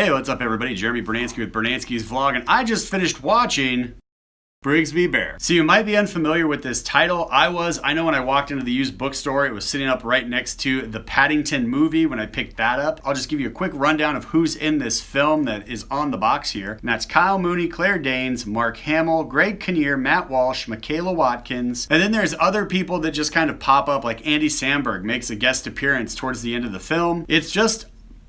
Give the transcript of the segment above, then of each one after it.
Hey, what's up everybody? Jeremy Brunansky with Brunansky's Vlog, and I just finished watching Brigsby Bear. So you might be unfamiliar with this title. I know when I walked into the used bookstore, it was sitting up right next to the Paddington movie when I picked that up. I'll just give you a quick rundown of who's in this film that is on the box here. And that's Kyle Mooney, Claire Danes, Mark Hamill, Greg Kinnear, Matt Walsh, Michaela Watkins. And then there's other people that just kind of pop up, like Andy Samberg makes a guest appearance towards the end of the film. It's just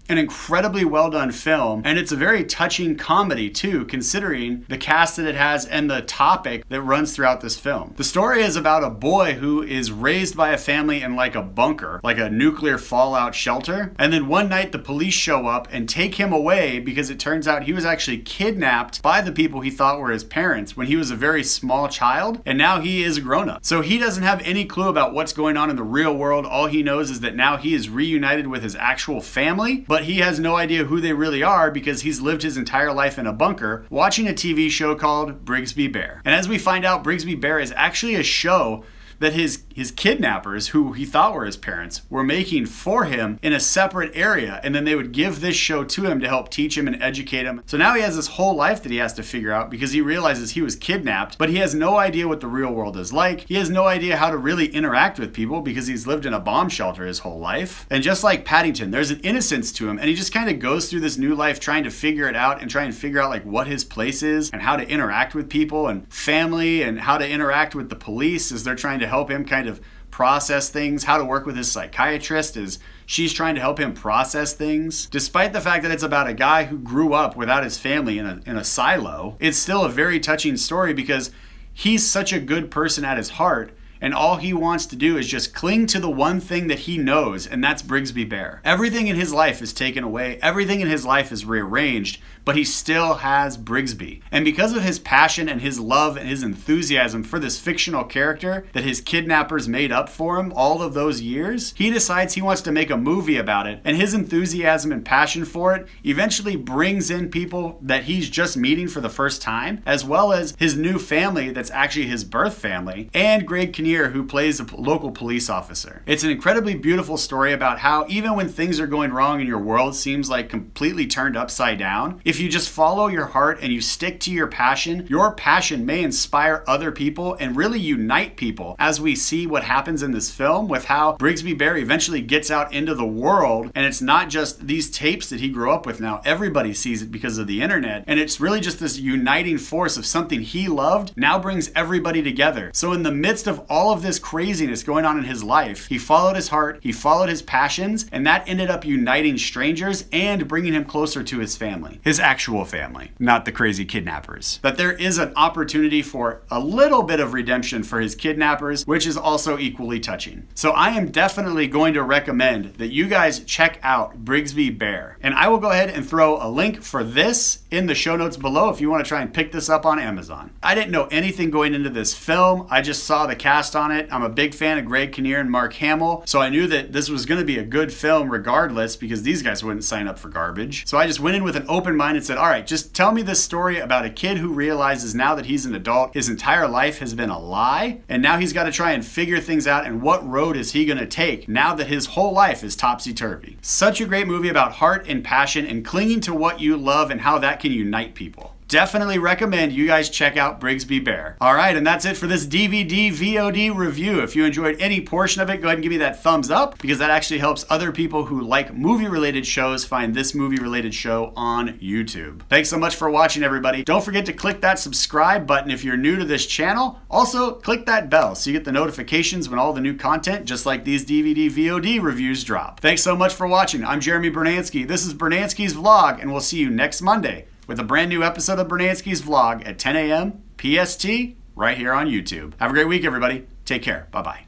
an incredibly well done film, and it's a very touching comedy too, considering the cast that it has and the topic that runs throughout this film. The story is about a boy who is raised by a family in like a bunker, like a nuclear fallout shelter, and then one night the police show up and take him away because it turns out he was actually kidnapped by the people he thought were his parents when he was a very small child, and now he is a grown-up. So he doesn't have any clue about what's going on in the real world. All he knows is that now he is reunited with his actual family, but he has no idea who they really are because he's lived his entire life in a bunker watching a TV show called Brigsby Bear. And as we find out, Brigsby Bear is actually a show that his kidnappers, who he thought were his parents, were making for him in a separate area, and then they would give this show to him to help teach him and educate him. So now he has this whole life that he has to figure out because he realizes he was kidnapped, but he has no idea what the real world is like. He has no idea how to really interact with people because he's lived in a bomb shelter his whole life. And just like Paddington, there's an innocence to him, and he just kind of goes through this new life trying to figure it out and try and figure out like what his place is and how to interact with people and family and how to interact with the police as they're trying to help him kind of process things, how to work with his psychiatrist as she's trying to help him process things. Despite the fact that it's about a guy who grew up without his family in a silo, it's still a very touching story because he's such a good person at his heart, and all he wants to do is just cling to the one thing that he knows, and that's Brigsby Bear. Everything in his life is taken away, everything in his life is rearranged, but he still has Brigsby. And because of his passion and his love and his enthusiasm for this fictional character that his kidnappers made up for him all of those years, he decides he wants to make a movie about it. And his enthusiasm and passion for it eventually brings in people that he's just meeting for the first time, as well as his new family that's actually his birth family, and Greg Kinnear, who plays a local police officer. It's an incredibly beautiful story about how even when things are going wrong and your world seems like completely turned upside down, if you just follow your heart and you stick to your passion may inspire other people and really unite people, as we see what happens in this film with how Brigsby Bear eventually gets out into the world, and it's not just these tapes that he grew up with now. Everybody sees it because of the internet, and it's really just this uniting force of something he loved now brings everybody together. So in the midst of all of this craziness going on in his life, he followed his heart, he followed his passions, and that ended up uniting strangers and bringing him closer to his family. His actual family, not the crazy kidnappers. That there is an opportunity for a little bit of redemption for his kidnappers, which is also equally touching. So I am definitely going to recommend that you guys check out Brigsby Bear. And I will go ahead and throw a link for this in the show notes below if you want to try and pick this up on Amazon. I didn't know anything going into this film. I just saw the cast on it. I'm a big fan of Greg Kinnear and Mark Hamill, so I knew that this was going to be a good film regardless because these guys wouldn't sign up for garbage. So I just went in with an open mind and said, all right, just tell me this story about a kid who realizes now that he's an adult, his entire life has been a lie, and now he's got to try and figure things out, and what road is he going to take now that his whole life is topsy-turvy. Such a great movie about heart and passion and clinging to what you love and how that can unite people. Definitely recommend you guys check out Brigsby Bear. All right, and that's it for this DVD VOD review. If you enjoyed any portion of it, go ahead and give me that thumbs up because that actually helps other people who like movie-related shows find this movie-related show on YouTube. Thanks so much for watching, everybody. Don't forget to click that subscribe button if you're new to this channel. Also, click that bell so you get the notifications when all the new content, just like these DVD VOD reviews, drop. Thanks so much for watching. I'm Jeremy Brunansky. This is Brunansky's Vlog, and we'll see you next Monday with a brand new episode of Brunansky's Vlog at 10 a.m. PST right here on YouTube. Have a great week, everybody. Take care. Bye-bye.